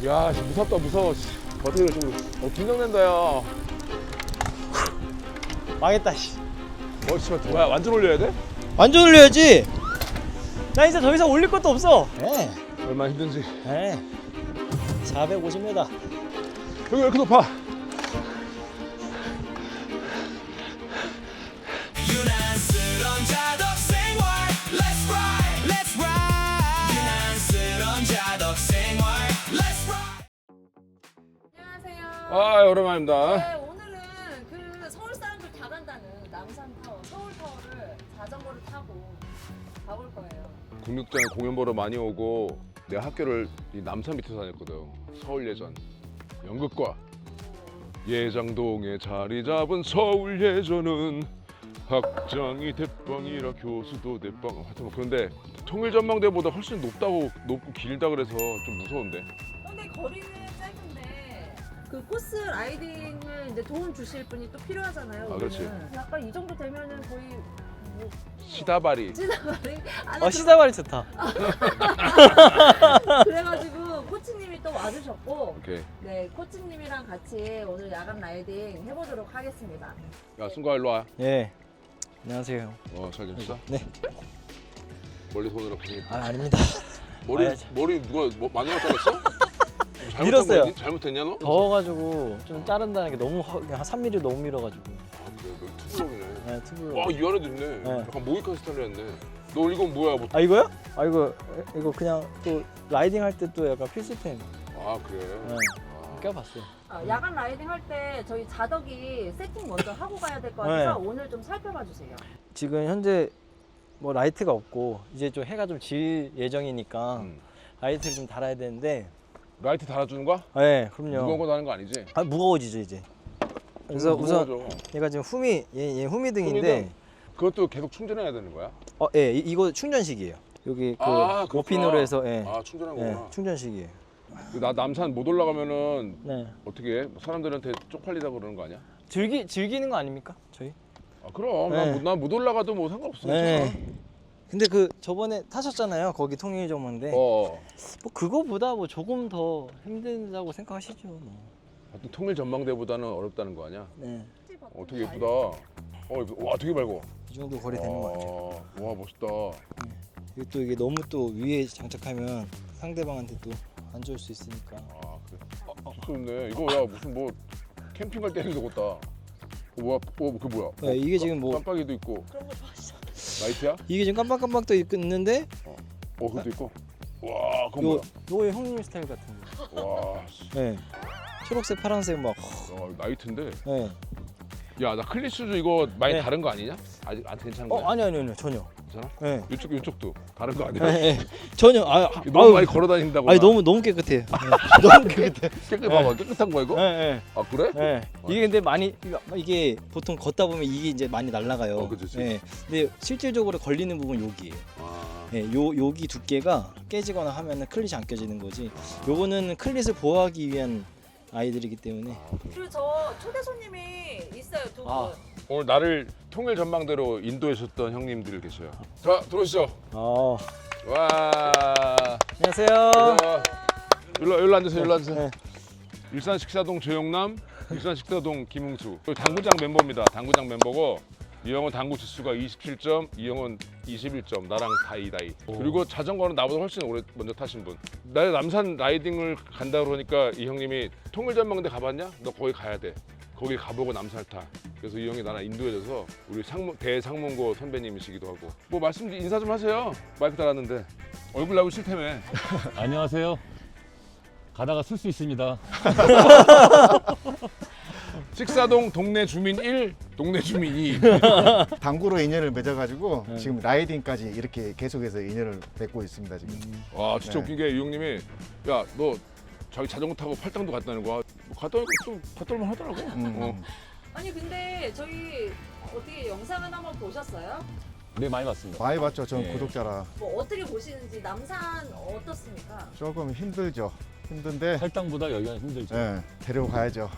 야, 무섭다, 무서워. 어떻게 이래, 좀. 긴장된다, 야. 망했다 씨. 씨발, 뭐야, 완전 올려야 돼? 완전 올려야지. 나 이제 더 이상 올릴 것도 없어. 네. 얼마나 힘든지. 네. 450m. 여기 왜 이렇게 높아? 유난스러운 자덕 생활 Let's ride Let's ride 유난스러운 자덕 생활 Let's ride 안녕하세요. 아, 오랜만입니다. 네, 오늘은 그 서울 사람들 다 간다는 남산타워, 서울타워를 자전거를 타고 가볼 거예요. 국립장에 공연 보러 많이 오고 내 학교를 이 남산 밑에서 다녔거든. 서울예전 연극과 예장동에 자리 잡은 서울예전은 학장이 대빵이라 교수도 대빵. 하여튼 뭐 그런데 통일전망대보다 훨씬 높고 길다 그래서 좀 무서운데. 근데 거리는 짧은데 그 코스 라이딩을 이제 도움 주실 분이 또 필요하잖아요. 아, 그렇지. 우리는. 약간 이 정도 되면은 거의 뭐 시다바리. 찌다발이 아니 시다발이 좋다. 그래가지고 코치님이 또 와주셨고 오케이. 네 코치님이랑 같이 오늘 야간 라이딩 해보도록 하겠습니다. 야, 승관 일로 와. 예. 안녕하세요. 잘 됐어? 네. 멀리 손으로 보니 아닙니다. 와야지. 머리 누가 마누라 잘랐어? 밀었어요. 잘못했냐 너? 더워가지고 좀 자른다는 게 너무 그냥 한 3mm 너무 밀어가지고. 아, 그래, 너 투블럭이네. 네, 투블로. 와, 이 안에도 있네. 네. 약간 모이칸 스타일이었네. 너 이건 뭐야? 뭐... 아 이거요? 아 이거 그냥 또 라이딩 할 때 또 약간 필수템. 아, 그래. 네. 아. 껴봤어요. 야간 라이딩 할 때 저희 자덕이 세팅 먼저 하고 가야 될 것 같아서 네. 오늘 좀 살펴봐 주세요. 지금 현재 뭐 라이트가 없고 이제 좀 해가 좀 질 예정이니까 라이트를 좀 달아야 되는데. 라이트 달아주는 거야? 네, 그럼요. 무거운 거 다는 거 아니지? 아 무거워지죠 이제. 그래서 우선 얘가 지금 얘 후미등인데. 후미등? 그것도 계속 충전해야 되는 거야? 예, 이거 충전식이에요. 여기 그 그렇구나. 모핀으로 해서 예. 아, 충전한 예, 거구나. 충전식이에요. 나 남산 못 올라가면은 네. 어떻게 해? 사람들한테 쪽팔리다 그러는 거 아니야? 즐기는 거 아닙니까? 저희? 아, 그럼 네. 난 못 올라가도 뭐 상관없어. 네. 근데 그 저번에 타셨잖아요. 거기 통일정원인데 뭐 그거보다 뭐 조금 더 힘들다고 생각하시죠. 뭐. 하여튼 통일 전망대보다는 어렵다는 거 아니야? 네. 되게 예쁘다. 와, 되게 밝어. 이 정도 거리 되는 것 같아요. 와, 멋있다. 그리고 또 이게 너무 또 위에 장착하면 상대방한테 또 안 좋을 수 있으니까. 아, 그래. 좋네. 이거 야 무슨 뭐 캠핑 갈 때 해도 되겠다. 뭐야? 그 뭐야? 네, 이게 지금 뭐 깜빡이도 있고. 그런 거 좋아하시죠? 라이트야? 이게 지금 깜빡깜빡도 있는데 그것도 있고. 와, 그거 요거 형님 스타일 같은 거. 뭐야? 와, 씨. 네. 초록색, 파란색 막. 야, 나이트인데. 네. 야, 나 클리스도 이거 많이 네. 다른 거 아니냐? 아직 안 괜찮은 거야? 아니요 전혀. 괜찮아? 네. 이쪽도 다른 거 아니야? 네. 전혀. 너무 많이 걸어 다닌다고. 아니 너무 깨끗해요. 너무 깨끗해. 봐봐. 깨끗한 거야 이거? 네. 아, 그래? 네. 이게 근데 많이 이게 보통 걷다 보면 이게 이제 많이 날아가요. 그치. 네. 근데 실질적으로 걸리는 부분 여기예요. 아, 네. 여기 두께가 깨지거나 하면은 클릿이 안 껴지는 거지. 요거는 클릿을 보호하기 위한 아이들이기 때문에. 그리고 저 초대 손님이 있어요 두 분. 아. 오늘 나를 통일 전망대로 인도해 줬던 형님들 계셔요. 자, 들어오시죠. 와. 안녕하세요. 일로 앉으세요. 일로 앉으세요. 네. 일산 식사동 조영남, 일산 식사동 김웅수. 당구장 멤버입니다. 당구장 멤버고 이 형은 당구 지수가 27점, 이 형은 21점. 나랑 다이다이. 그리고 자전거는 나보다 훨씬 먼저 타신 분. 나 남산 라이딩을 간다 그러니까 이 형님이 통일전망대 가봤냐? 너 거기 가야 돼. 거기 가보고 남산 타. 그래서 이 형이 나랑 인도해줘서 우리 대상문고 선배님이시기도 하고. 뭐 인사 좀 하세요. 마이크 달았는데 얼굴 나오기 싫다며. 안녕하세요. 가다가 쓸 수 있습니다. 식사동 동네 주민 1, 동네 주민 2. 당구로 인연을 맺어가지고 지금 라이딩까지 이렇게 계속해서 인연을 맺고 있습니다 지금. 와, 진짜 네. 웃긴 게 이 형님이 야, 너 자기 자전거 타고 팔당도 갔다는 거야. 갔다 오니까 좀 갔다 올만 하더라고. 아니 근데 저희 어떻게 영상은 한번 보셨어요? 네, 많이 봤습니다. 많이 봤죠. 전 네. 구독자라 뭐 어떻게 보시는지 남산 어떻습니까? 조금 힘들죠. 힘든데 할당보다 여기가 힘들죠. 예, 데려가야죠.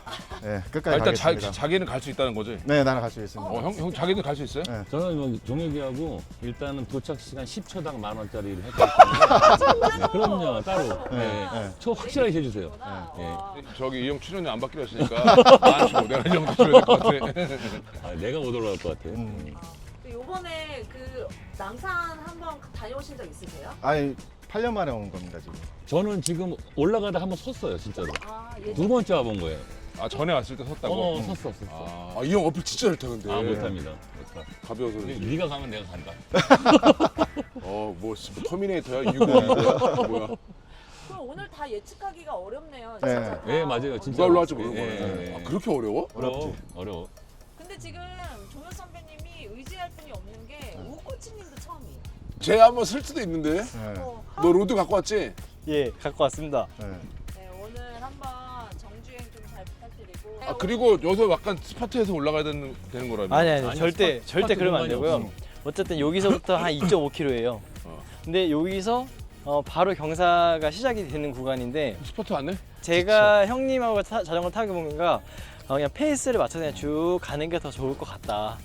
예, 끝까지 일단 가겠습니다. 자기는 갈 수 있다는 거지. 네, 나는 갈 수 있습니다. 형 자기는 갈 수 있어요? 네. 저는 뭐 종혁이하고 일단은 도착 시간 10초당 10,000원짜리를 했거든요. 네, 그럼요, 따로. 네. 저 확실하게 해주세요. 네. 저기 이 형 출연료 안 받기로 했으니까 안 주고 내가 이 형도 줘야 될 것 같아. 아, 내가 못 올라갈 것 같아. 요번에 그 남산 한번 다녀오신 적 있으세요? 아니 8년 만에 온 겁니다 지금. 저는 지금 올라가다 한번 섰어요, 진짜로. 아, 두 번째 와본 거예요. 아 전에 왔을 때 섰다고? 섰어. 아 이 형 어필 진짜 잘 타는데. 아, 못합니다. 못 타. 가벼워서 근데 그런지. 네가 가면 내가 간다. 뭐 터미네이터야? 652야? 뭐야? 그럼 오늘 다 예측하기가 어렵네요. 네. 진짜. 네, 맞아요. 진짜. 누가 올라갈지 모르는 예, 거네. 예, 예. 아, 그렇게 어려워? 어려워. 어려워. 근데 지금 종혁 선배님이 의지할 분이 없는 게 우코치님도 처음이에요. 쟤 한번 쓸 수도 있는데. 네. 너 로드 갖고 왔지? 예, 갖고 왔습니다. 네. 네, 오늘 한번 정주행 좀 잘 부탁드리고. 아 그리고 여기서 약간 스파트에서 올라가야 되는 거라며. 아니 아니요, 절대 스파트 그러면 안 공간이 되고요. 없어. 어쨌든 여기서부터 한 2.5km예요. 어. 근데 여기서 바로 경사가 시작이 되는 구간인데 스파트 안 해? 제가 형님하고 자전거 타기 보니까 그냥 페이스를 맞춰서 그냥 쭉 가는 게 더 좋을 것 같다.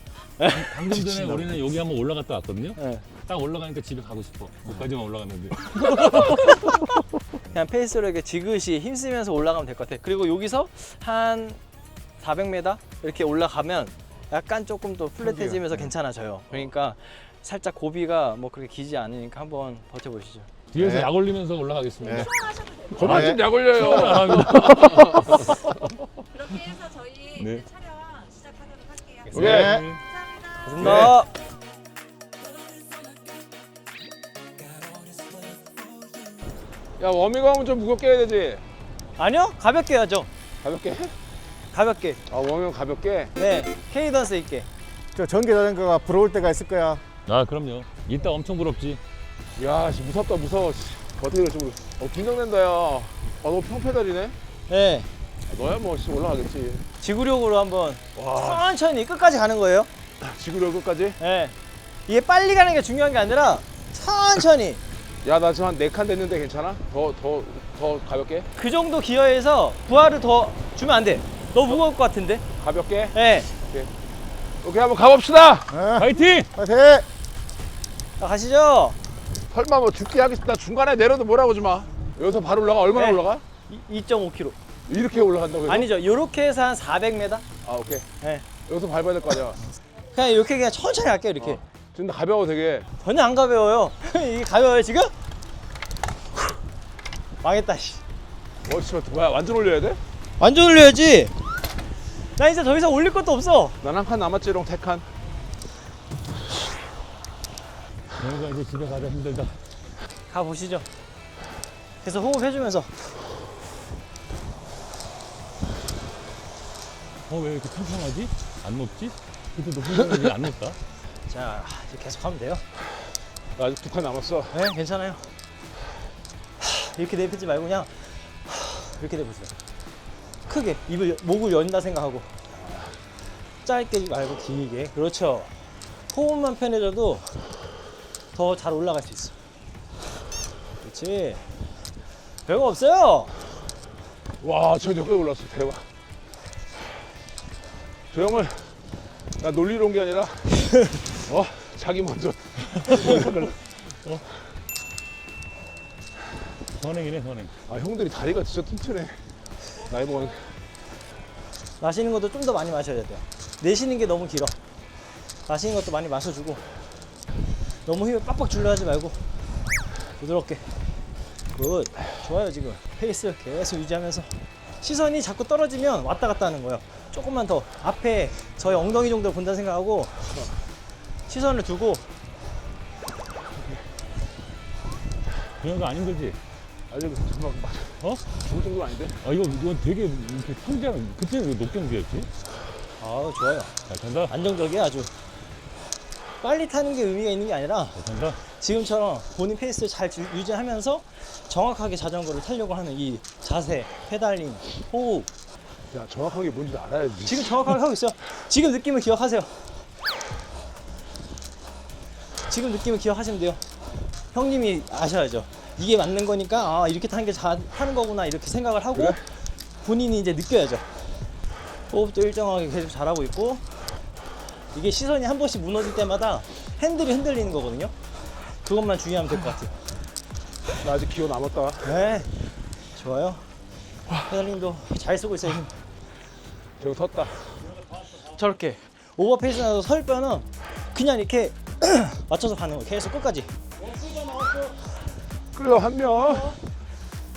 방금 전에 우리는 여기 한번 올라갔다 왔거든요. 네. 딱 올라가니까 집에 가고 싶어. 거기까지만 올라갔는데. 그냥 페이스로 이렇게 지그시 힘쓰면서 올라가면 될 것 같아요. 그리고 여기서 한 400m 이렇게 올라가면 약간 조금 더 플랫해지면서 괜찮아져요. 그러니까 살짝 고비가 뭐 그렇게 기지 않으니까 한번 버텨보시죠. 뒤에서 네. 약 올리면서 올라가겠습니다. 네. 그만 네. 좀약 올려요. 그렇게 해서 저희 네. 이제 촬영 시작하도록 할게요. 오케이. 네. 감사합니다. 고맙습니다. 야 워밍업은 좀 무겁게 해야 되지. 아니요, 가볍게 해야죠. 가볍게 해? 가볍게. 아 워밍업 가볍게. 네, 케이던스 있게. 저 전기 자전거가 부러울 때가 있을 거야. 아, 그럼요. 이따 엄청 부럽지. 야 씨, 무섭다 무서워. 씨. 어떻게 될지 모르겠어. 긴장된다 야. 너 평페달이네. 네, 너야 뭐 씨, 올라가겠지. 지구력으로 한번 와 천천히 끝까지 가는 거예요. 지구력 끝까지. 네. 이게 빨리 가는 게 중요한 게 아니라 천천히. 야 나 지금 한 4칸 됐는데 괜찮아? 더 가볍게? 그 정도 기어에서 부하를 더 주면 안 돼. 너무 무거울 것 같은데. 가볍게? 네. 오케이 한번 가봅시다. 네. 파이팅! 파이팅! 자, 가시죠. 설마 뭐 죽게 하겠다. 중간에 내려도 뭐라고 하지 마. 여기서 바로 올라가? 얼마나 네. 올라가? 2.5km. 이렇게 올라간다고 해서? 아니죠. 이렇게 해서 한 400m. 아 오케이. 네. 여기서 밟아야 될 거 아니야. 그냥 이렇게 그냥 천천히 할게요. 이렇게. 지금 나 가벼워 되게. 전혀 안 가벼워요. 이게 가벼워요 지금? 망했다. 씨. 씨발 뭐야 완전 올려야 돼? 완전 올려야지. 나 이제 더 이상 올릴 것도 없어. 난 한 칸 남았지롱 3칸. 내가 이제 집에 가자 힘들다. 가 보시죠. 계속 호흡해주면서. 왜 이렇게 평평하지? 안 높지? 그때 높은 데는 안 높다? 자, 이제 계속 하면 돼요. 나 아직 2칸 남았어. 네, 괜찮아요. 이렇게 내뱉지 말고 그냥 이렇게 내보세요. 크게 목을 연다 생각하고 짧게 말고 길게. 그렇죠. 호흡만 편해져도 더 잘 올라갈 수 있어. 그렇지. 별거 없어요. 와, 저 여기까지 올랐어. 대박. 저 형을 나 놀리러 온 게 아니라 자기 먼저. 선행이네, 선행. 아, 형들이 다리가 진짜 튼튼해. 나이 먹으니까. 마시는 것도 좀 더 많이 마셔야 돼요. 내쉬는 게 너무 길어. 마시는 것도 많이 마셔주고 너무 힘을 빡빡 줄려 하지 말고 부드럽게. 굿. 좋아요. 지금 페이스 계속 유지하면서 시선이 자꾸 떨어지면 왔다 갔다 하는 거예요. 조금만 더 앞에 저희 엉덩이 정도 본다 생각하고 시선을 두고. 그런 거 안 힘들지? 아니, 정말 맞아. 죽을 정도는 아닌데? 이거 되게 이렇게 평지하면, 그때는 왜 높게 움직였지? 아우, 좋아요. 잘 탄다? 안정적이야. 아주 빨리 타는 게 의미가 있는 게 아니라 잘 탄다? 지금처럼 본인 페이스를 잘 유지하면서 정확하게 자전거를 타려고 하는 이 자세, 페달링, 호흡. 야, 정확하게 뭔지 알아야지. 지금 정확하게 하고 있어요. 지금 느낌을 기억하세요. 지금 느낌을 기억하시면 돼요. 형님이 아셔야죠. 이게 맞는 거니까 아, 이렇게 타는 게 하는 거구나 이렇게 생각을 하고 본인이 이제 느껴야죠. 호흡도 일정하게 계속 잘하고 있고 이게 시선이 한 번씩 무너질 때마다 핸들이 흔들리는 거거든요. 그것만 주의하면 될 것 같아요. 나 아직 기어 남았다. 네, 좋아요. 회장님도 잘 쓰고 있어요. 힘. 저기 섰다. 저렇게 오버페이스 나서 설 때는 그냥 이렇게 맞춰서 가는 거 계속 끝까지. 끌려 한 명.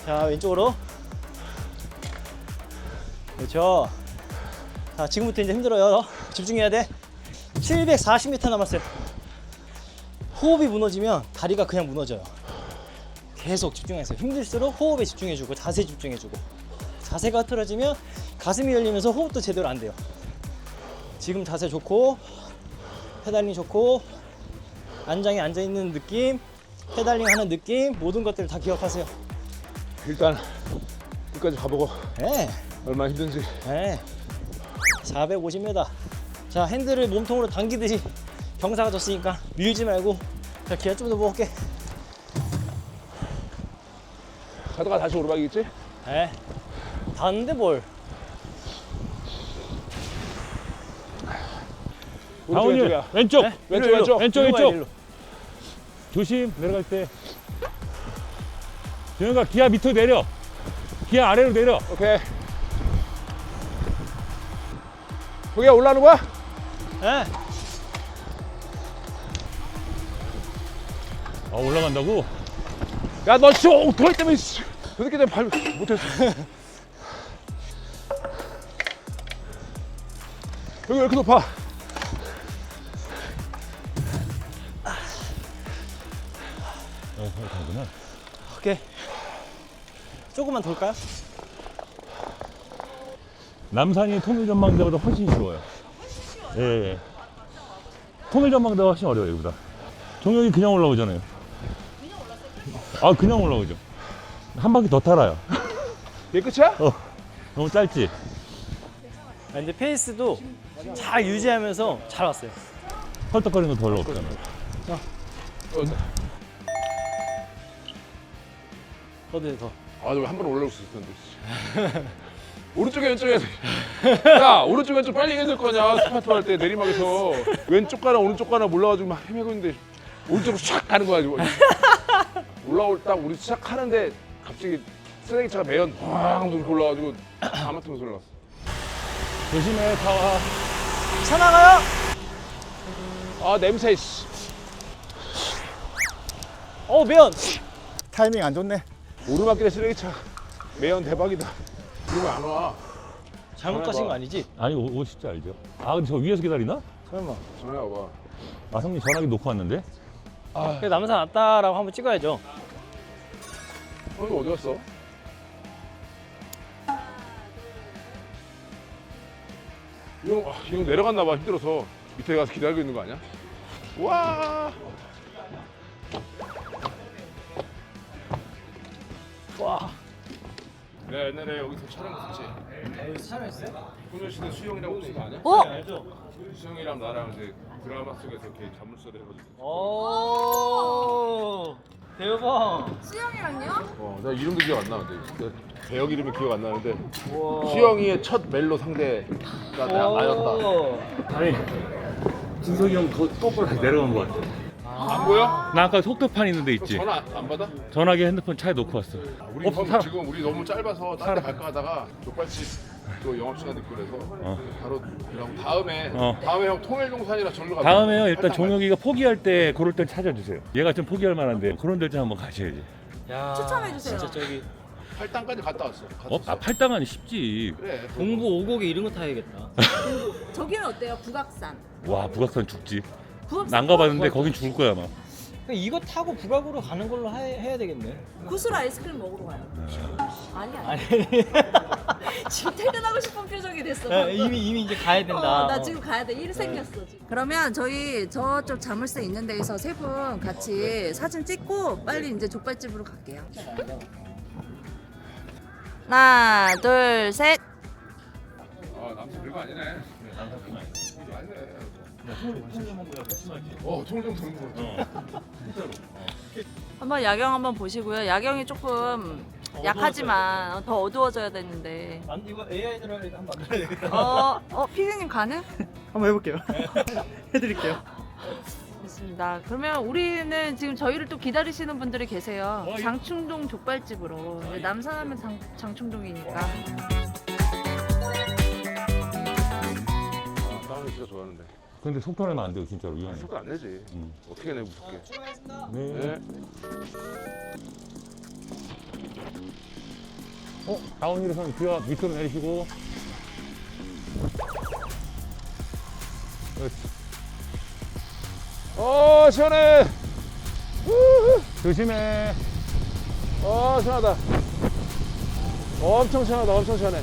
자, 왼쪽으로. 그렇죠. 자, 지금부터 이제 힘들어요. 집중해야 돼. 740m 남았어요. 호흡이 무너지면 다리가 그냥 무너져요. 계속 집중해서 힘들수록 호흡에 집중해주고 자세에 집중해주고 자세가 흐트러지면 가슴이 열리면서 호흡도 제대로 안 돼요. 지금 자세 좋고 페달링 좋고 안장에 앉아있는 느낌, 페달링 하는 느낌 모든 것들을 다 기억하세요. 일단 끝까지 가보고 네. 얼마나 힘든지. 네. 450m. 자, 핸들을 몸통으로 당기듯이 경사가 졌으니까 밀지 말고. 자, 기아 좀 더 먹을게. 가다가 다시 오르막이겠지? 네. 닿는데 뭘. 다운이 왼쪽이야. 왼쪽. 네? 왼쪽, 일로, 왼쪽. 왼쪽, 일로 가야 돼, 왼쪽. 일로. 조심 내려갈 때. 정현아 기아 밑으로 내려. 기아 아래로 내려. 오케이. 거기가 올라오는 거야? 네. 아 올라간다고? 야, 너 진짜 오토바이 때문에 씨. 그 새끼 때문에 발 못했어. 여기 왜 이렇게 높아? 가구나. 오케이. 조금만 돌까요? 남산이 통일전망대보다 훨씬 쉬워요. 예, 예. 통일전망대가 훨씬 어려워요, 여기보다. 종혁이 그냥 올라오잖아요. 아, 그냥 올라오죠. 한 바퀴 더 탈아요. 이게 끝이야? 너무 짧지? 아, 근데 페이스도 잘 유지하면서 잘 왔어요. 헐떡거리는 거 별로 없잖아요. 어디 더. 아, 너 한 번 올라올 수 있을 텐데. 오른쪽에 왼쪽에. 야, 오른쪽 왼쪽 빨리 해야 될 거냐? 스파트 할 때 내리막에서 왼쪽 가나 오른쪽 가나 몰라가지고 막 헤매고 있는데 오른쪽으로 샥 가는 거야 지금. 올라올 딱 우리 시작하는데 갑자기 쓰레기차가 매연 팡 이렇게 올라가지고 아무튼 올라왔어. 조심해, 타와. 차 나가요? 아, 냄새 씨. 면. 타이밍 안 좋네. 오르막길에 쓰레기차 매연 대박이다. 이거 안 와. 잘못 가신 거 아니지? 아니, 오실 줄 알죠? 아, 근데 저 위에서 기다리나? 설마. 전화 와봐. 아, 형님 전화기 놓고 왔는데? 그래, 남산 왔다라고 한번 찍어야죠. 이거 어디 갔어? 이 형 내려갔나 봐. 힘들어서 밑에 가서 기다리고 있는 거 아니야? 와. 와. 내가 옛날에 여기서 촬영했었지. 여기서 촬영했어요? 소녀시대 수영이라고 부른 거 아니야? 어? 알죠? 수영이랑 나랑 이제 드라마 속에서 이렇게 자물쇠를 해가지고. 오. 대박. 수영이랑요? 나 이름도 기억 안 나는데. 배역 이름이 기억 안 나는데. 우와. 수영이의 첫 멜로 상대가 나였다. 아니, 진석이 형 거꾸로 다시 내려간 것 같아. 안 보여? 나 아까 속도판 있는 데 있지? 전화 안 받아? 전화기 핸드폰 차에 놓고 왔어. 우리 살아. 지금 우리 너무 짧아서 딴 데 갈까 하다가 족발집 또 영업시간 있고 그래서 바로 그냥 다음에 형 통일동산이라 절로 가자. 다음에요. 일단 종혁이가 포기할 때 그럴 때 찾아주세요. 얘가 좀 포기할 만한데 그런 데좀 한번 가셔야지. 야. 추천해주세요. 진짜 저기 팔당까지 갔다 왔어. 아 팔당은 쉽지. 그래. 공부 오곡에 이런 거 타야겠다. 저기는 어때요? 북악산. 와 북악산 죽지. 북악산 난 가봤는데 거긴 죽을 거야 아마. 이거 타고 북악으로 가는 걸로 해야 되겠네. 구슬 아이스크림 먹으러 가요. 아니. 아니. 지금 퇴근하고 싶은 표정이 됐어. 야, 이미 이제 가야 된다. 나 지금 가야 돼. 일 생겼어 지금. 그러면 저희 저쪽 자물쇠 있는 데에서 세 분 같이 사진 찍고 빨리 이제 족발집으로 갈게요. 하나, 둘, 셋. 남자 별거 아니네. 통일동 도는 거 같아. 한번 야경 한번 보시고요. 야경이 조금 약하지만 더 어두워져야 되는데. 이거 AI대로 한번 만들어야 되겠다. 피디님 가능? 한번 해볼게요. 해드릴게요. 좋습니다. 그러면 우리는 지금 저희를 또 기다리시는 분들이 계세요. 장충동 족발집으로. 남산하면 장충동이니까. 다운이 진짜 좋아하는데. 근데 속도 내면 안 돼요, 진짜로. 위험해. 속도 안 내지. 어떻게 내 무섭게. 출발하겠습니다. 네. 네. 다운힐에서는 기어 밑으로 내리시고. 그렇지. 시원해. 우후. 조심해. 시원하다. 엄청 시원하다. 엄청 시원해.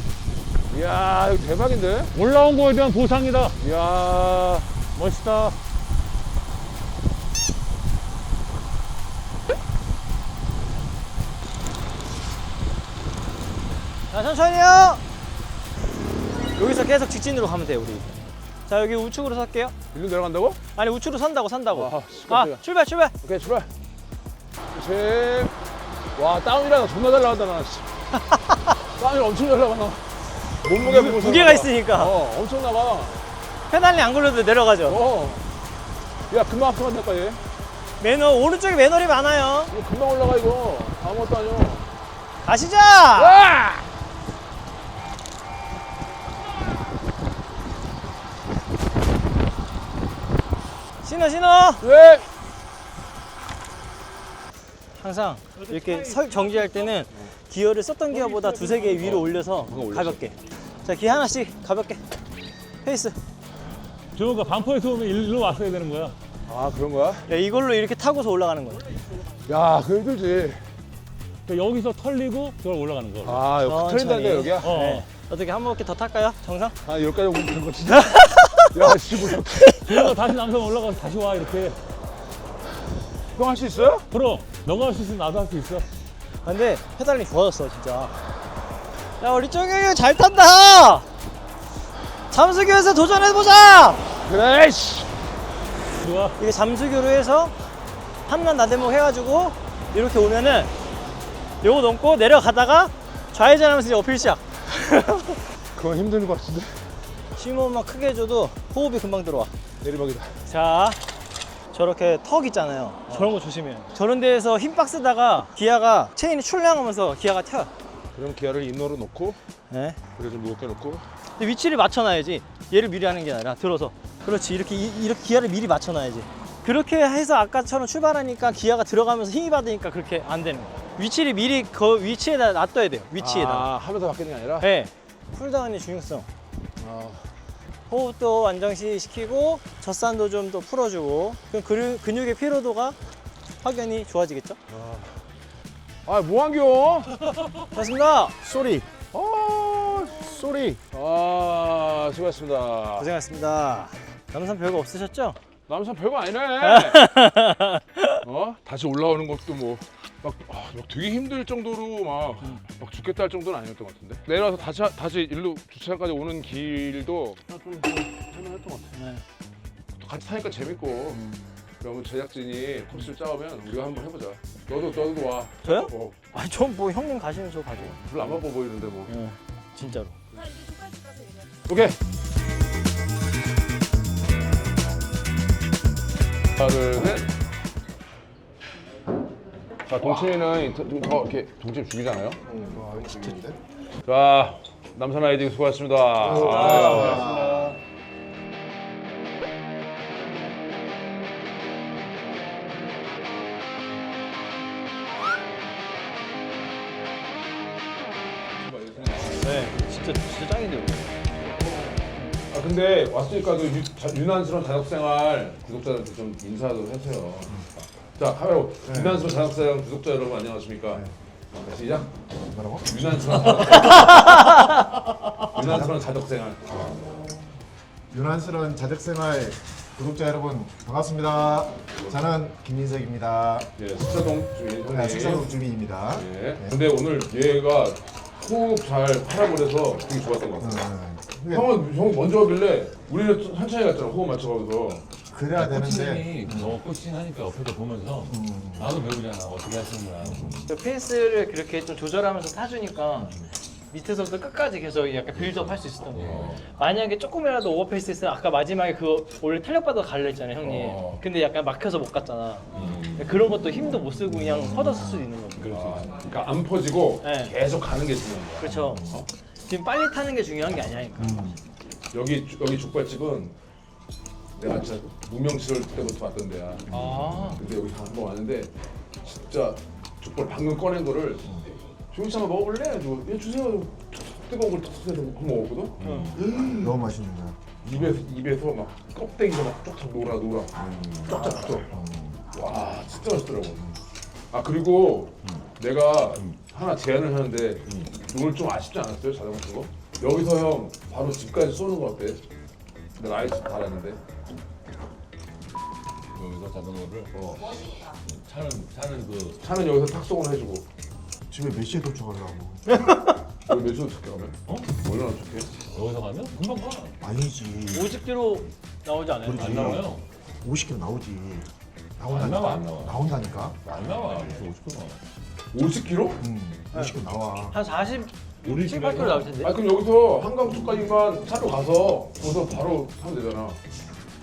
이야, 이거 대박인데? 올라온 거에 대한 보상이다. 이야. 멋있다. 자, 천천히요. 여기서 계속 직진으로 가면 돼요, 우리. 자, 여기 우측으로 설게요. 일로 내려간다고? 아니, 우측으로 산다고. 아, 출발. 오케이, 출발. 그렇지. 와, 다운이라 존나 잘 나간다, 나. 씨. 다운이 엄청 잘 나가. 몸무게 보고서. 무게가 있으니까. 엄청 나가. 페달링 안 굴려도 내려가죠. 야, 금방 합성한다니까, 얘. 매너, 오른쪽에 매너리 많아요. 이거 금방 올라가, 이거. 아무것도 아니야. 가시죠! 와! 신호. 왜? 항상 이렇게 정지할 때는 기어를 썼던 기어보다 두세 개 위로 올려서 가볍게. 자, 기어 하나씩 가볍게. 페이스. 저거 반포에서 오면 일로 왔어야 되는 거야. 아, 그런 거야? 야, 이걸로 이렇게 타고서 올라가는 거야. 야, 그거 힘들지. 그러니까 여기서 털리고 저걸 올라가는 거. 아, 여기 천천히. 털린다는데, 여기야? 네. 어떻게 한 바퀴 더 탈까요? 정상? 아, 여기까지 오면 되는 거 진짜. 야, 씨, 뭐. 저거 다시 남산 올라가서 다시 와, 이렇게. 형 할 수 있어요? 그럼 너가 할 수 있으면 나도 할 수 있어. 근데 페달링 좋아졌어, 진짜. 야, 우리 정영이 잘 탄다! 잠수교에서 도전해보자! 그래, 씨. 좋아. 이게 잠수교로 해서 한남 나대목 해가지고 이렇게 오면은 요거 넘고 내려가다가 좌회전하면서 이제 어필 시작. 그건 힘든 것 같은데. 심호흡만 크게 해줘도 호흡이 금방 들어와. 내리막이다. 자, 저렇게 턱 있잖아요. 저런 거 조심해요. 저런 데에서 힘빡 쓰다가 기아가 체인이 출렁하면서 기아가 튀어요. 그럼 기아를 인너로 놓고, 네. 그래 좀 무겁게 놓고. 근데 위치를 맞춰놔야지. 얘를 미리 하는 게 아니라 들어서. 그렇지. 이렇게 기아를 미리 맞춰놔야지. 그렇게 해서 아까처럼 출발하니까 기아가 들어가면서 힘이 받으니까 그렇게 안 되는 거예요. 위치를 미리 그 위치에다 놔둬야 돼요. 위치에다. 아, 하면서 바뀌는 게 아니라? 네. 쿨다운의 중요성. 아, 호흡도 안정시 시키고 젖산도 좀 더 풀어주고 그럼 근육의 피로도가 확연히 좋아지겠죠? 아, 뭐한겨? 됐습니다. 쏘리. 쏘리. 아, 수고하셨습니다. 고생하셨습니다. 남산 별거 없으셨죠? 남산 별거 아니네. 다시 올라오는 것도 뭐, 막 되게 힘들 정도로 막 죽겠다 할 정도는 아니었던 것 같은데. 내려와서 다시 일로 주차장까지 오는 길도 좀 할만했던 것 같아. 네. 또 같이 타니까 재밌고. 그러면 제작진이 코스를 짜오면 우리가 한번 해보자. 너도 와. 저요? 아니 전 뭐 형님 가시면 저 가죠. 별로 안 바빠 보이는데 뭐. 네. 진짜로. 오케이. 하나, 둘, 셋. 자, 동치미는 더 이렇게 동치미 죽이잖아요. 자, 남산 라이딩 수고하셨습니다. 네. 진짜 짱인데요. 아, 근데 왔으니까 그 유난스러운 자덕생활 구독자들한테 좀 인사도 해주세요. 자, 카메라. 유난스러운 자덕생활 구독자 여러분 안녕하십니까? 시작. 뭐라고? 유난스러운 자덕생활. 유난스러운 자택생활 구독자 여러분 반갑습니다. 저는 김민석입니다. 예, 숙사동 주민 형님. 숙사동 주민입니다. 예. 근데 오늘 얘가 호흡 잘 하라고 그래서 되게 좋았던 것 같아요. 형이 먼저 하길래 우리는 천천히 갔잖아, 호흡 맞춰가면서. 그래야 되는데 코치님이 너 코칭 하니까 옆에서 보면서 나도 배우잖아. 어떻게 하시는구나. 그 페이스를 그렇게 좀 조절하면서 타주니까 밑에서부터 끝까지 계속 약간 빌드업 할 수 있었던 거예요. 만약에 조금이라도 오버페이스 했으면 아까 마지막에 그 원래 탄력바도 갈려 있잖아요, 형님. 근데 약간 막혀서 못 갔잖아. 그런 것도 힘도 못 쓰고 그냥 뻗었을 수도 있는 거죠. 그러니까 안 퍼지고 네. 계속 가는 게 중요한 거야. 그렇죠. 지금 빨리 타는 게 중요한 게 아니니까. 여기 족발집은 내가 진짜 무명 시절 때부터 왔던 데야. 아, 근데 여기 한번 왔는데 진짜 족발 방금 꺼낸 거를 조용히 한번 먹어볼래? 얘 주세요. 뜨거운 걸 탁 해서 한번 먹었거든. 너무 맛있는 거야. 입에서 막 껍데기가 막 쫙쫙 녹아. 쫙쫙 붙어. 와 진짜 맛있더라고. 아 그리고 내가 하나 제안을 하는데 오늘 좀 아쉽지 않았어요? 자전거 타는 거? 여기서 형 바로 집까지 쏘는 거 어때? 내가 아예 집 달았는데. 여기서 자전거를 차는 그 차는 여기서 탁송을 해주고. 집에 몇 시에 도착하려고? 여기 몇 시로 도착해 가면? 얼마나 도착해? 여기서 가면 금방 가. 아니지. 50km 나오지 않아요? 그렇지. 안 나와요. 50km 나오지. 안 나와, 안 나와. 나온다니까. 안 나와. 그래서 50분 나와. 50km? 50km 나와. 한 40, 우리 7, 8km 나올 텐데. 아 그럼 여기서 한강 쪽까지만 차로 가서 거기서 바로 타면 되잖아.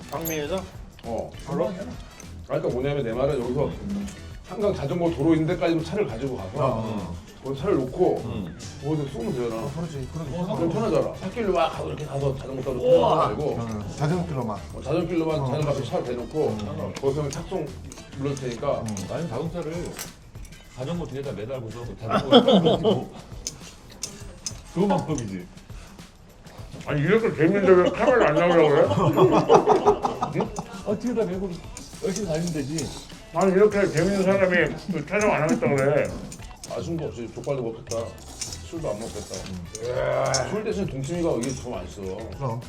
강릉에서? 바로? 아 그러니까 뭐냐면 내 말은 여기서 한강 자전거 도로 있는 데까지 차를 가지고 가서 거기 차를 놓고 거기서 쏘면 되잖아. 그렇지. 그럼 편하잖아. 찻길로 막 가서 이렇게 가서 자전거 타고 타는 거 말고 자전거로만. 자전거길로만 자전거 차를 대놓고 거기서 탁송 눌러줄 테니까 나는 자동차를 자전거 뒤에다 매달고서 자전거를 끌고 그거 방법이지. 아니 이렇게 재밌는데 왜 카메라 안 나오려고 그래? 뒤에다 매고 열심히 달리면 되지. 아니 이렇게 재밌는 사람이 촬영 안 하겠다 그래. 아쉬운 거 없이 족발도 먹겠다. 술도 안 먹겠다. 술 대신 동치미가 이게 더 맛있어. 그럼.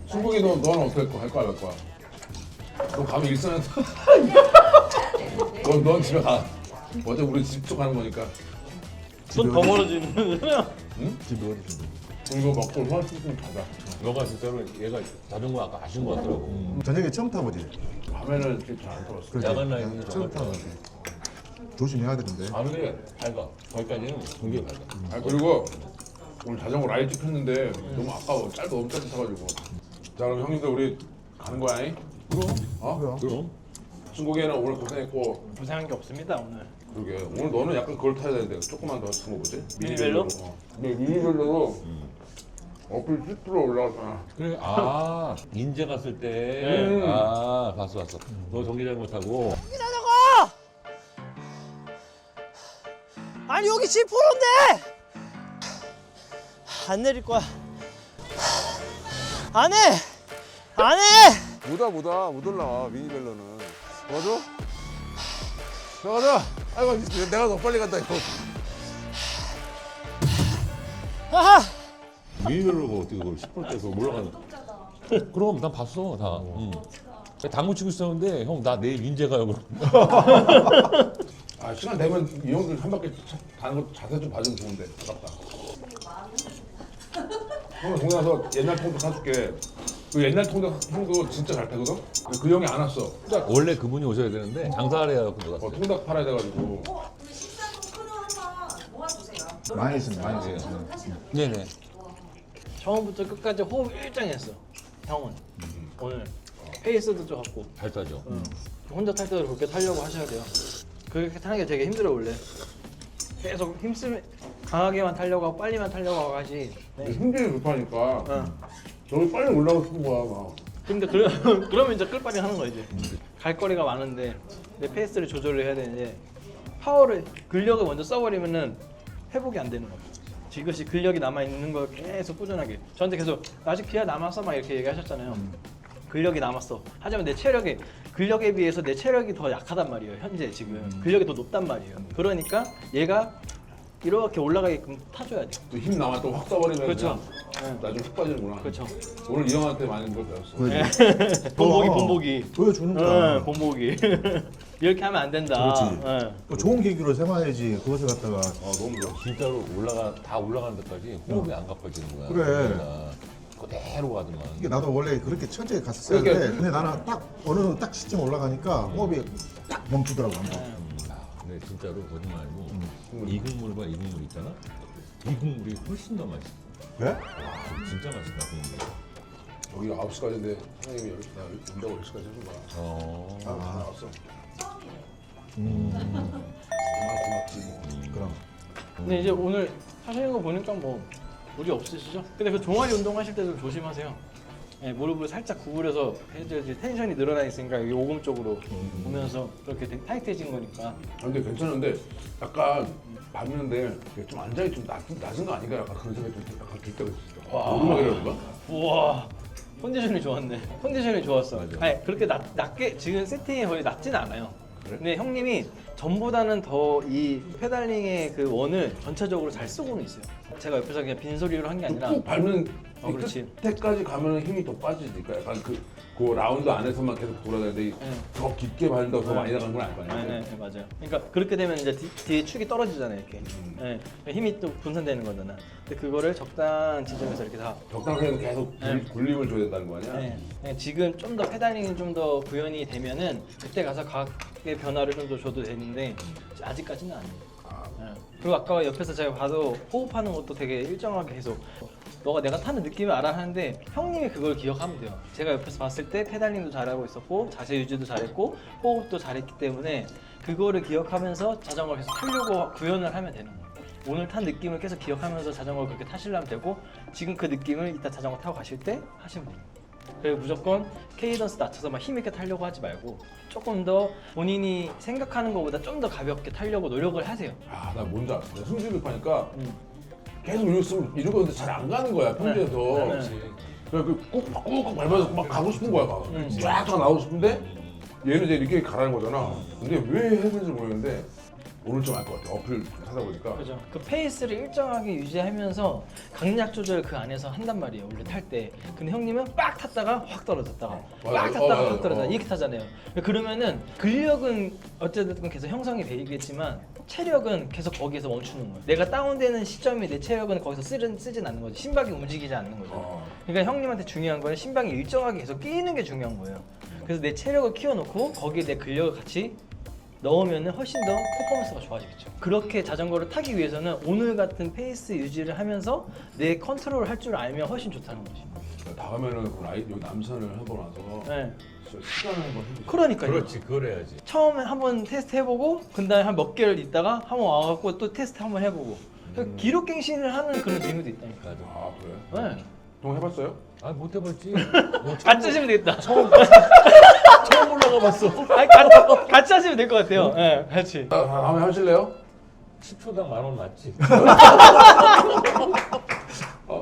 승국이 너는 어떻게 할 거야? 할 거야? 너 가면 일산에 넌 집에 가. 어제 우리 집 쪽 가는 거니까. 돈 더 멀어지는 집에 어디 있어? 그리고 먹고 좀 가자. 너가 진짜로 얘가 자전거 아까 아신 것 같더라고. 저녁에 처음 타보지. 밤에는 이렇게 잘안 들었어. 그렇지. 야간 라인은 처음 타보지. 조심해야 되는데. 아 근데 밝아. 거기까지는 굉장히 밝아. 아 그리고 오늘 자전거 라이드 폈는데 너무 아까워. 짧고 너무 짧게 타가지고. 자 그럼 형님들 우리 가는 거야? 잉? 뭐야? 그럼? 승국이는 오늘 고생했고. 고생한 게 없습니다, 오늘. 그러게 오늘 너는 약간 그걸 타야 되는데 조금만 더 같은 거 뭐지? 미니벨로? 근데 미니벨로로 어플 10% 올라갔잖아. 그래. 아 인제 갔을 때. 아 봤어. 너 전기 자전거 타고. 아니 여기 10%인데! 안 내릴 거야. 안 해! 안 해! 못 올라와 미니벨로는. 도와줘? 가자. 아이고 내가 더 빨리 간다 이거. 아하! 미니벨로가 어떻게 그걸 10%대에서 올라가는? 그럼 난 봤어 다. 당구 치고 있었는데 형 나 내일 인제 가요 그럼. 아 시간 되면 이 형들 한 바퀴 가는 거 자세 좀 봐주면 좋은데 아깝다. 형 동네 가서 옛날 통도 사줄게. 그 옛날 통도 형도 진짜 잘 타거든? 근데 그 형이 안 왔어. 원래 그분이 오셔야 되는데 장사를 해야 갖고 들어갔어요. 통닭 팔아야 돼가지고. 많이 있습니다. 많이 있어요. 네네. 처음부터 끝까지 호흡 일정했어. 형은 오늘 페이스도 좋았고 잘 타죠. 혼자 탈 때도 그렇게 타려고 하셔야 돼요. 그렇게 타는 게 되게 힘들어 원래. 계속 힘쓰면 강하게만 타려고 하고 빨리만 타려고 하고 하지. 힘들이 못하니까 저기 빨리 올라가고 싶은 거야 막. 근데 그러면 이제 끌빨이 하는 거야 이제. 갈 거리가 많은데 내 페이스를 조절을 해야 되는데 파워를 근력을 먼저 써버리면은 회복이 안 되는 거야. 이것이 근력이 남아 있는 걸 계속 꾸준하게. 저한테 계속 아직 기아 남았어 막 이렇게 얘기하셨잖아요. 근력이 남았어. 하지만 내 체력이 근력에 비해서 내 체력이 더 약하단 말이에요. 현재 지금 근력이 더 높단 말이에요. 그러니까 얘가 이렇게 올라가게끔 타줘야 돼. 또 힘 남아 또 확 써버리면 그렇죠. 그냥 나중에 훅 빠지는구나. 그렇죠. 오늘 이 형한테 많이 걸 배웠어. 본보기. 보여주는 거야. 응, 본보기. 이렇게 하면 안 된다. 그렇지. 응. 뭐 좋은 계기로 삼아야지. 그것을 갖다가 너무 좋아. 진짜로 다 올라가는 데까지 호흡이 안 가빠지는 거야. 그래. 그러니까. 그대로 가더만. 이게 나도 원래 그렇게 천천히 갔었어야 돼. 근데 나는 딱 어느 딱 시점 올라가니까 호흡이 딱 멈추더라고. 한번. 근데 진짜로 거짓말 말고 이 국물과 이 국물 있잖아. 이 국물이 훨씬 더 맛있어. 그래? 진짜 맛있다 국물. 여기 9시까지인데 사장님이 나 온다고 10시까지 해준 거야. 다 나왔어. 고맙지. 그럼. 근데 이제 오늘 하시는 거 보니까 뭐 무리 없으시죠? 근데 그 종아리 운동 하실 때 좀 조심하세요. 네, 무릎을 살짝 구부려서 해야지 텐션이 늘어나 있으니까 여기 오금 쪽으로 오면서 그렇게 되게 타이트해진 거니까. 근데 괜찮은데 약간 밟는데 좀 앉아있기 좀 낮은 거 아닌가? 약간 그런 생각이 좀 약간 들 때가 있었어. 오르막이라든가? 우와 컨디션이 좋았네. 컨디션이 좋았어. 아니 그렇게 낮게 지금 세팅이 거의 낮진 않아요. 그래? 근데 형님이 전보다는 더 이 페달링의 그 원을 전체적으로 잘 쓰고는 있어요. 제가 옆에서 그냥 빈소리로 한 게 아니라 꾹 밟는 그렇지. 끝에까지 가면 힘이 더 빠지니까 약간 그 라운드 안에서만 계속 돌아다니는데 더 깊게 밟는다고 더 많이 나가는 건 아닐 거 아니야? 네, 맞아요. 그러니까 그렇게 되면 이제 뒤에 축이 떨어지잖아요, 이렇게. 네, 힘이 또 분산되는 거잖아. 근데 그거를 적당한 지점에서 이렇게 다. 적당히 계속 굴림을 줘야 된다는 거 아니야? 네, 지금 좀 더 페달링이 좀 더 구현이 되면은 그때 가서 각의 변화를 좀 더 줘도 되는데 아직까지는 아니에요. 네. 그리고 아까 옆에서 제가 봐도 호흡하는 것도 되게 일정하게 계속 너가 내가 타는 느낌을 알아 하는데 형님이 그걸 기억하면 돼요. 제가 옆에서 봤을 때 페달링도 잘하고 있었고 자세 유지도 잘했고 호흡도 잘했기 때문에 그거를 기억하면서 자전거를 계속 타려고 구현을 하면 되는 거예요. 오늘 탄 느낌을 계속 기억하면서 자전거를 그렇게 타시려면 되고 지금 그 느낌을 이따 자전거 타고 가실 때 하시면 돼요. 그리고 무조건 케이던스 낮춰서 막 힘있게 타려고 하지 말고 조금 더 본인이 생각하는 것보다 좀 더 가볍게 타려고 노력을 하세요. 아, 나 뭔지 알았어. 승진을 파니까 계속 이러고 있는데 잘 안 가는 거야, 평지에서. 그래서 꾹꾹 밟아서 막 가고 싶은 거야, 막. 쫙 나오고 싶은데 얘는 이제 이렇게 가라는 거잖아. 근데 왜 했는지 모르겠는데 오늘 좀 알 것 같아. 어플 좀 하다 보니까. 그죠. 그 페이스를 일정하게 유지하면서 강약 조절 그 안에서 한단 말이에요. 원래 탈 때. 근데 형님은 빡 탔다가 확 떨어졌다가 빡 맞아. 탔다가 맞아. 확 떨어졌다가 이렇게 타잖아요. 그러면은 근력은 어쨌든 계속 형성이 되겠지만 체력은 계속 거기에서 멈추는 거예요. 내가 다운되는 시점이 내 체력은 거기서 쓰진 않는 거죠. 심박이 움직이지 않는 거죠. 그러니까 형님한테 중요한 거는 심박이 일정하게 계속 끼는 게 중요한 거예요. 그래서 내 체력을 키워놓고 거기에 내 근력을 같이 넣으면 훨씬 더 퍼포먼스가 좋아지겠죠. 그렇게 자전거를 타기 위해서는 오늘 같은 페이스 유지를 하면서 내 컨트롤을 할 줄 알면 훨씬 좋다는 거지. 다음에는 여기 남산을 하고 나서 네. 시간을 한번 해보자. 그러니까요. 그렇지, 그걸 해야지. 처음에 한번 테스트 해보고 그다음에 한 몇 개월 있다가 한번 와갖고 또 테스트 한번 해보고 기록갱신을 하는 그런 재미도 있다니까. 아, 그래? 네. 동 해봤어요? 아, 못 해볼지. 같이 하시면 되겠다. 처음 올라가 봤어. 아니, 같이 하시면 될 것 같아요. 네, 같이. 다음에 하실래요? 10초당 10,000원 맞지?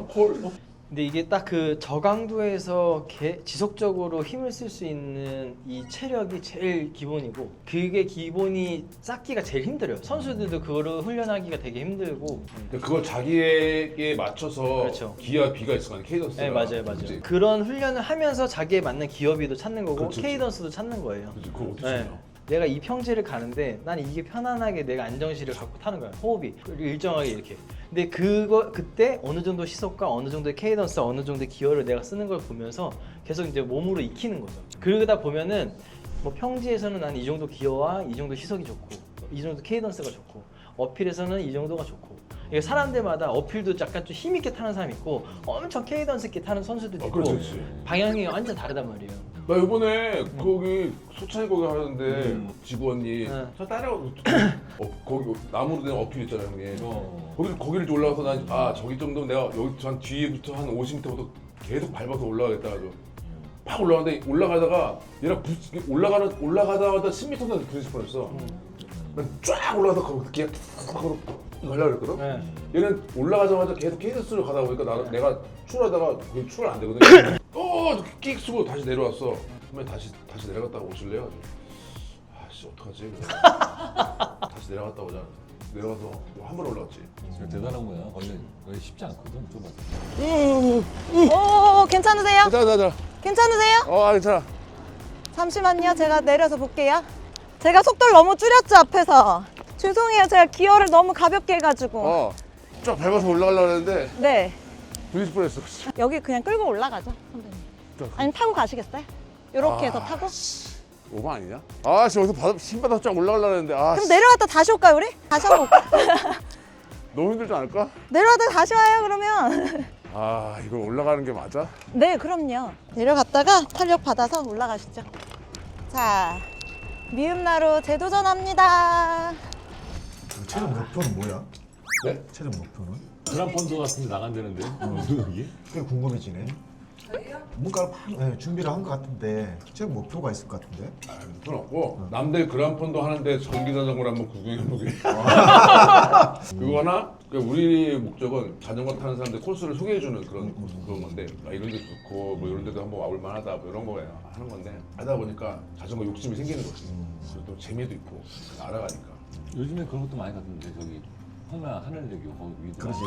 콜. 근데 이게 딱 그 저강도에서 지속적으로 힘을 쓸 수 있는 이 체력이 제일 기본이고 그게 기본이 쌓기가 제일 힘들어요. 선수들도 그거를 훈련하기가 되게 힘들고. 그걸 자기에게 맞춰서 그렇죠. 기와 비가 있을 거 아니야, 케이던스가. 네, 맞아요. 그치? 그런 훈련을 하면서 자기에 맞는 기어비도 찾는 거고 그렇지, 그렇지. 케이던스도 찾는 거예요. 그치, 그걸 어떻게 네. 찾냐? 내가 이 평지를 가는데 난 이게 편안하게 내가 안정시를 갖고 타는 거야. 호흡이 그리고 일정하게 이렇게. 근데 그때 어느 정도 시속과 어느 정도의 케이던스, 어느 정도의 기어를 내가 쓰는 걸 보면서 계속 이제 몸으로 익히는 거죠. 그러다 보면은 뭐 평지에서는 난 이 정도 기어와 이 정도 시속이 좋고 이 정도 케이던스가 좋고 어필에서는 이 정도가 좋고. 이게 사람들마다 어필도 약간 좀 힘있게 타는 사람이 있고 엄청 케이던스 있게 타는 선수들도 있고 그렇지. 방향이 완전 다르단 말이에요. 나 이번에 거기 소차이 거기 하는데 직원이 저 따라오고 거기 나무로 된 어필 있잖아요, 형님. 거기를 좀 올라가서 난 저기 정도면 내가 여기 한 뒤에부터 한 50m부터 계속 밟아서 올라가겠다 가지고 팍 올라가는데 올라가다가 얘랑 올라가다가 10m나 부딪힐 뻔했어. 난 쫙 올라가서 거기 이거 하려고 그랬거든? 얘는 올라가자마자 계속 케이던스로 가다 보니까 내가 출하다가 거기 출을 안 되거든. 끽 쓰고 다시 내려왔어. 선배님 다시 내려갔다 오실래요? 아씨 어떡하지? 다시 내려갔다 오자. 내려가서 한 번 올라왔지. 진짜 대단한 거야. 원래 쉽지 않거든, 좁아서. 오, 괜찮으세요? 자. 괜찮으세요? 괜찮아. 잠시만요. 제가 내려서 볼게요. 제가 속도를 너무 줄였죠, 앞에서. 죄송해요. 제가 기어를 너무 가볍게 해가지고. 쫙 밟아서 올라가려고 했는데 네. 부딪힐 뻔했어. 여기 그냥 끌고 올라가죠, 선배님. 아니면 타고 가시겠어요? 이렇게 해서 타고? 오버 아니냐? 아, 지금 여기서 신바닥 쫙 올라가려고 했는데 아, 그럼 내려갔다 다시 올까요, 우리? 다시 한번 올까? 너무 힘들지 않을까? 내려갔다 다시 와요, 그러면. 아, 이걸 올라가는 게 맞아? 네, 그럼요. 내려갔다가 탄력 받아서 올라가시죠. 자, 미음나루 재도전합니다. 최종 목표는 뭐야? 네? 최종 목표는? 그란펀드 같은 데 나간다는데 여기? 그게 궁금해지네. 뭔가 준비를 한 것 같은데 최종 목표가 있을 것 같은데. 그건 없고 남들 그란폰도 하는데 전기 자전거를 한번 구경해보게. 그거나 우리 목적은 자전거 타는 사람들 코스를 소개해주는 그런 건데 이런 데 좋고 뭐 이런 데도 한번 와볼 만하다 뭐 이런 거 하는 건데 하다 보니까 자전거 욕심이 생기는 거지. 그리고 또 재미도 있고 알아가니까. 요즘에 그런 것도 많이 가던데 저기 하늘대교 거기 위도. 그렇지.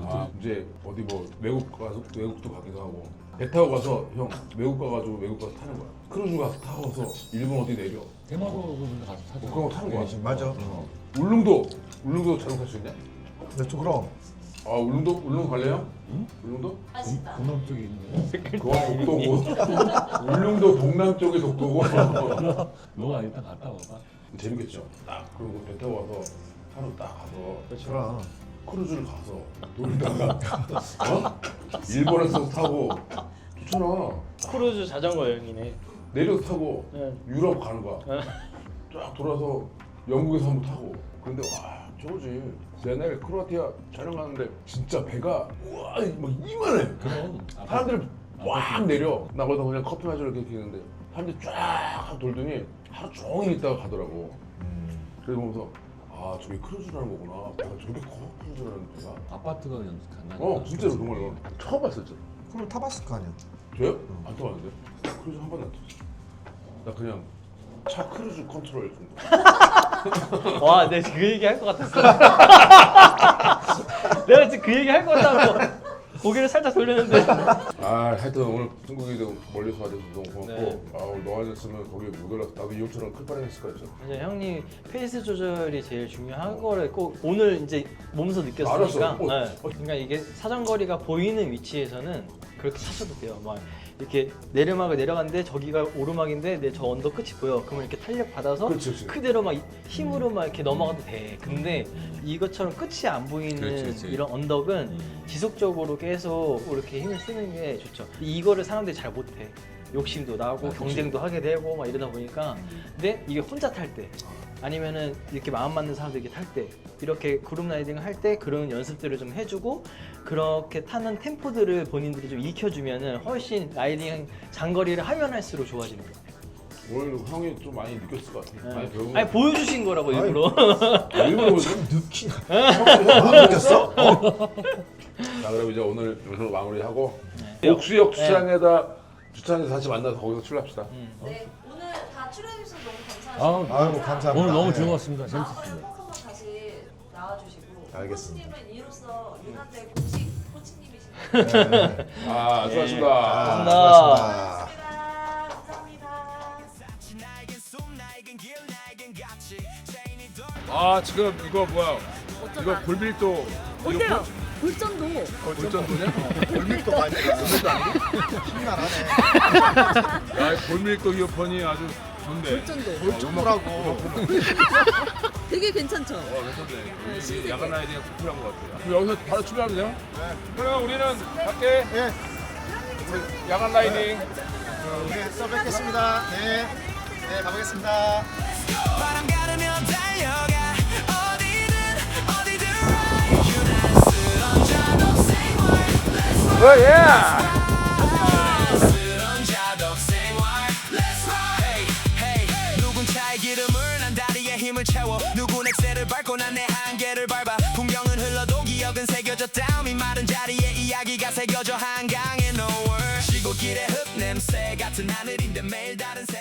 아, 이제 어디 뭐 외국도 가기도 하고 배 타고 가서 형 외국 가가지고 외국 가서 타는 거야. 크루즈 가서 타고서 일본 어디 내려. 대마도 가서 타죠. 그런 거 타는 거야. 맞아. 울릉도 자전거 탈 수 있냐? 네, 또 그럼. 아 울릉도 갈래요? 응? 울릉도? 동남 쪽에 있는. 그건 독도고. 울릉도 동남 쪽이 독도고. 너가 일단 갔다 와봐. 재밌겠죠. 딱 그리고 배 타고 가서 하루 딱 가서 그럼. 크루즈를 가서 놀다가 일본에서 타고 좋잖아. 크루즈 자전거 여행이네. 내려서 타고 네. 유럽 가는 거야. 쫙 돌아서 영국에서 한번 타고. 근데 와 저거지. 옛날에 크로아티아 촬영 가는데 진짜 배가 우와 막 이만해. 그럼 사람들 쫙 내려. 나 거기다 그냥 커피 마시러 이렇게 있는데 사람들이 쫙 돌더니 하루 종일 있다가 가더라고. 그래서 보면서 아 저게 크루즈라는 거구나. 배가 저렇게 커 크루즈라는 배가. 아파트가 연습한다. 진짜로 정말 처음 봤었죠. 그걸 타봤을 거 아니야. 저요? 안 타봤는데? 크루즈 한 번도 안 탔어. 나 그냥 차 크루즈 컨트롤 정도. 와, 내가 지금 그 얘기 할 것 같았어. 내가 지금 그 얘기 할 것 같다고 고개를 살짝 돌렸는데. 아 하여튼 오늘 승국이도 멀리서 와줘서 너무 고맙고 네. 아 오늘 너 아니었으면 거기 못 올라서 나도 이 형처럼 클 뻔했을 거였죠. 이제 형님 페이스 조절이 제일 중요한 거를 꼭 오늘 이제 몸소 느꼈으니까. 알았어. 네. 그러니까 이게 사정거리가 보이는 위치에서는 그렇게 차셔도 돼요. 막 이렇게 내리막을 내려갔는데 저기가 오르막인데 내 저 언덕 끝이 보여. 그러면 이렇게 탄력 받아서 그렇지, 그렇지. 그대로 막 힘으로 막 이렇게 넘어가도 돼. 근데 이것처럼 끝이 안 보이는 그렇지. 이런 언덕은 지속적으로 계속 이렇게 힘을 쓰는 게 좋죠. 이거를 사람들이 잘 못해. 욕심도 나고 경쟁도 하게 되고 막 이러다 보니까. 근데 이게 혼자 탈 때 아니면은 이렇게 마음 맞는 사람들이 탈 때 이렇게 그룹 라이딩을 할 때 그런 연습들을 좀 해주고 그렇게 타는 템포들을 본인들이 좀 익혀주면은 훨씬 라이딩 장거리를 하면 할수록 좋아지는 것 같아요. 오늘 형이 좀 많이 느꼈을 것 같아. 많이 배운 아니 보여주신 거라고 일부러. 일부러 좀 느끼. 느꼈어? 자 그럼 이제 오늘 여기서 마무리하고 옥수역 주차장에다 주차장에서 다시 만나서 거기서 출발합시다. 네, 오늘 다 출연해주셔서 너무 감사합니다. 아이고 감사합니다. 오늘 너무 네. 즐거웠습니다. 다음에 재밌었습니다. 꼭 한번 다시 나와주시고. 알겠습니다. 코치님은 이로써 유난대 공식 코치님이십니다. 네. 아 수고하셨습니다. 감사합니다. 아 지금 이거 뭐야? 이거 골밀도 어때요? 골전도. 골전도냐? 골밀도 많이 골밀도 아니고 신나하네. 야 골밀도 이어폰이 아주 좋은데. 골전도. 골조라고. 되게 괜찮죠? 괜찮네. 신세계. 야간 라이딩이 꼭 필요한 것 같아요. 그럼 여기서 바로 출발하면 돼요? 네. 그러면 우리는 갈게. 네. 야간 라이딩. 네, 또 뵙겠습니다. 네. 네, 가보겠습니다. 바람 가르며 달려가 어디든 유난스런 자동 생활 유난스런 자동 생활 Let's ride hey, hey. 누군 차의 기름을 난 다리에 힘을 채워 누군 엑셀을 밟고 난 내 한계를 밟아 풍경은 흘러도 기억은 새겨졌다 이 마른 자리에 이야기가 새겨져 한강의 nowhere 시골길의 흙냄새 같은 하늘인데 매일 다른 색